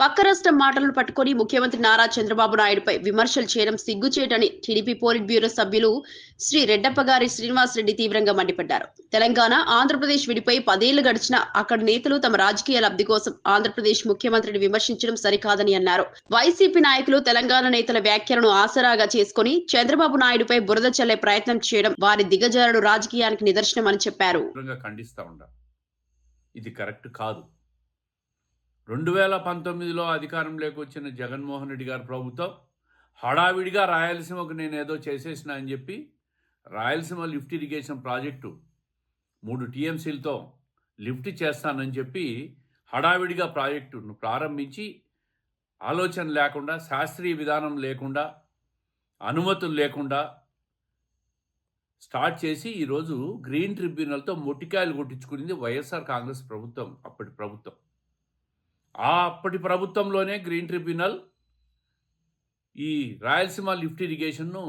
పక్క రాష్ట్రం మాటలను పట్టుకొని ముఖ్యమంత్రి నారా చంద్రబాబు నాయుడుపై విమర్శలు చేయడం సిగ్గుచేటని టీడీపీ పోలిట్ బ్యూరో సభ్యులు శ్రీ రెడ్డప్పగారి శ్రీనివాసరెడ్డి తీవ్రంగా మండిపడ్డారు. తెలంగాణ, ఆంధ్రప్రదేశ్ విడిపై 10 ఏళ్లు గడిచినా అక్కడి నేతలు తమ రాజకీయ లబ్ధి కోసం ఆంధ్రప్రదేశ్ ముఖ్యమంత్రిని విమర్శించడం సరికాదని అన్నారు. వైసీపీ నాయకులు తెలంగాణ నేతల వ్యాఖ్యలను ఆసరాగా చేసుకుని చంద్రబాబు నాయుడుపై బురద చల్లే ప్రయత్నం చేయడం వారి దిగజారుడు రాజకీయానికి నిదర్శనమని చెప్పారు. ఇది కరెక్ట్ కాదు. 2019లో అధికారంలోకి వచ్చిన జగన్మోహన్ రెడ్డి గారి ప్రభుత్వం హడావిడిగా రాయలసీమకు నేనేదో చేసేసిన అని చెప్పి రాయలసీమ లిఫ్ట్ ఇరిగేషన్ ప్రాజెక్టు 3 టీఎంసీలతో లిఫ్ట్ చేస్తానని చెప్పి హడావిడిగా ప్రాజెక్టును ప్రారంభించి ఆలోచన లేకుండా, శాస్త్రీయ విధానం లేకుండా, అనుమతులు లేకుండా స్టార్ట్ చేసి ఈరోజు గ్రీన్ ట్రిబ్యునల్తో మొట్టికాయలు కొట్టించుకునింది వైఎస్ఆర్ కాంగ్రెస్ ప్రభుత్వం. అప్పటి ప్రభుత్వంలోనే గ్రీన్ ట్రిబ్యునల్ ఈ రాయలసీమ లిఫ్ట్ ఇరిగేషన్ను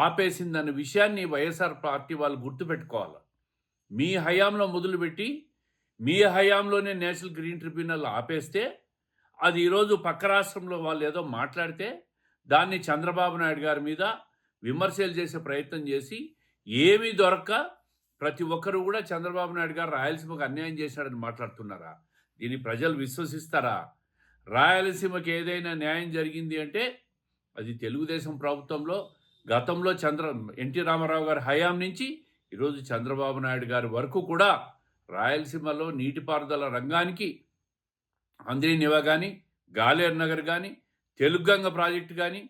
ఆపేసిందన్న విషయాన్ని వైఎస్ఆర్ పార్టీ వాళ్ళు గుర్తుపెట్టుకోవాలి. మీ హయాంలో మొదలుపెట్టి మీ హయాంలోనే నేషనల్ గ్రీన్ ట్రిబ్యునల్ ఆపేస్తే అది ఈరోజు పక్క రాష్ట్రంలో వాళ్ళు ఏదో మాట్లాడితే దాన్ని చంద్రబాబు నాయుడు గారి మీద విమర్శలు చేసే ప్రయత్నం చేసి ఏమీ దొరక్క ప్రతి ఒక్కరు కూడా చంద్రబాబు నాయుడు గారు రాయలసీమకు అన్యాయం చేశాడని మాట్లాడుతున్నారా? దీన్ని ప్రజలు విశ్వసిస్తారా? రాయలసీమకి ఏదైనా న్యాయం జరిగింది అంటే అది తెలుగుదేశం ప్రభుత్వంలో గతంలో ఎన్టీ రామారావు గారి హయాం నుంచి ఈరోజు చంద్రబాబు నాయుడు గారి వరకు కూడా రాయలసీమలో నీటిపారుదల రంగానికి అంద్రీ నివా కానీ, గాలేరు నగర్ కానీ, తెలుగంగ ప్రాజెక్టు కానీ,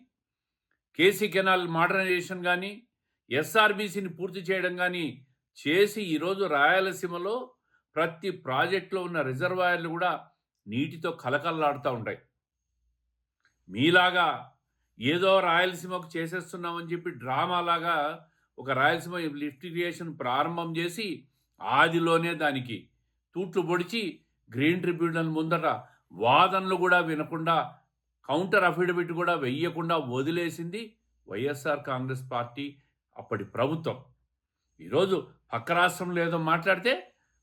కేసీ కెనాల్ మోడర్నైజేషన్ కానీ, ఎస్ఆర్బీసీని పూర్తి చేయడం కానీ చేసి ఈరోజు రాయలసీమలో ప్రతి ప్రాజెక్టులో ఉన్న రిజర్వాయర్లు కూడా నీటితో కలకల్లాడుతూ ఉంటాయి. మీలాగా ఏదో రాయలసీమకు చేసేస్తున్నామని చెప్పి డ్రామాలాగా ఒక రాయలసీమ లిఫ్ట్ ఇరిగేషన్ ప్రారంభం చేసి ఆదిలోనే దానికి తూట్లు పొడిచి గ్రీన్ ట్రిబ్యునల్ ముందట వాదనలు కూడా వినకుండా, కౌంటర్ అఫిడవిట్ కూడా వెయ్యకుండా వదిలేసింది వైఎస్ఆర్ కాంగ్రెస్ పార్టీ అప్పటి ప్రభుత్వం. ఈరోజు పక్క రాష్ట్రంలో ఏదో మాట్లాడితే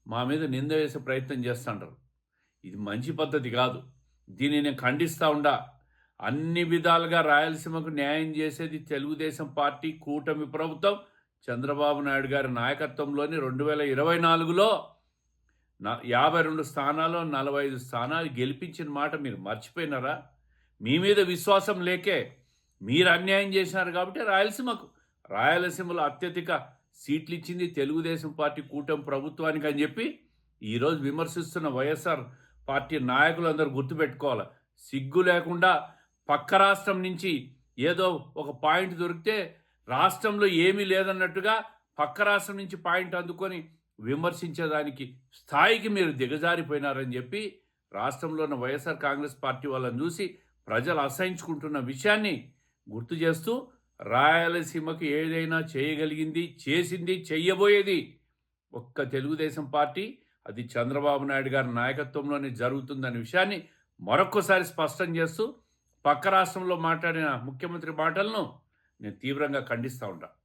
మా మీద నింద వేసే ప్రయత్నం చేస్తుంటారు. ఇది మంచి పద్ధతి కాదు. దీన్ని నేను ఖండిస్తూ ఉండా. అన్ని విధాలుగా రాయలసీమకు న్యాయం చేసేది తెలుగుదేశం పార్టీ కూటమి ప్రభుత్వం చంద్రబాబు నాయుడు గారి నాయకత్వంలోని 2024లో 52 స్థానాల్లో 45 స్థానాలు గెలిపించిన మాట మీరు మర్చిపోయినారా? మీ మీద విశ్వాసం లేకే మీరు అన్యాయం చేసినారు కాబట్టి రాయలసీమలో అత్యధిక సీట్లు ఇచ్చింది తెలుగుదేశం పార్టీ కూటమి ప్రభుత్వానికి అని చెప్పి ఈరోజు విమర్శిస్తున్న వైఎస్ఆర్ పార్టీ నాయకులందరూ గుర్తుపెట్టుకోవాలి. సిగ్గు లేకుండా పక్క రాష్ట్రం నుంచి ఏదో ఒక పాయింట్ దొరికితే రాష్ట్రంలో ఏమీ లేదన్నట్టుగా పక్క రాష్ట్రం నుంచి పాయింట్ అందుకొని విమర్శించేదానికి స్థాయికి మీరు దిగజారిపోయినారని చెప్పి రాష్ట్రంలో ఉన్న వైఎస్ఆర్ కాంగ్రెస్ పార్టీ వాళ్ళని చూసి ప్రజలు అసహించుకుంటున్న విషయాన్ని గుర్తు చేస్తూ రాయలసీమకు ఏదైనా చేయగలిగింది, చేసింది, చెయ్యబోయేది ఒక్క తెలుగుదేశం పార్టీ, అది చంద్రబాబు నాయుడు గారి నాయకత్వంలోనే జరుగుతుందనే విషయాన్ని మరొక్కసారి స్పష్టం చేస్తూ పక్క రాష్ట్రంలో మాట్లాడిన ముఖ్యమంత్రి మాటలను నేను తీవ్రంగా ఖండిస్తూ ఉంటాను.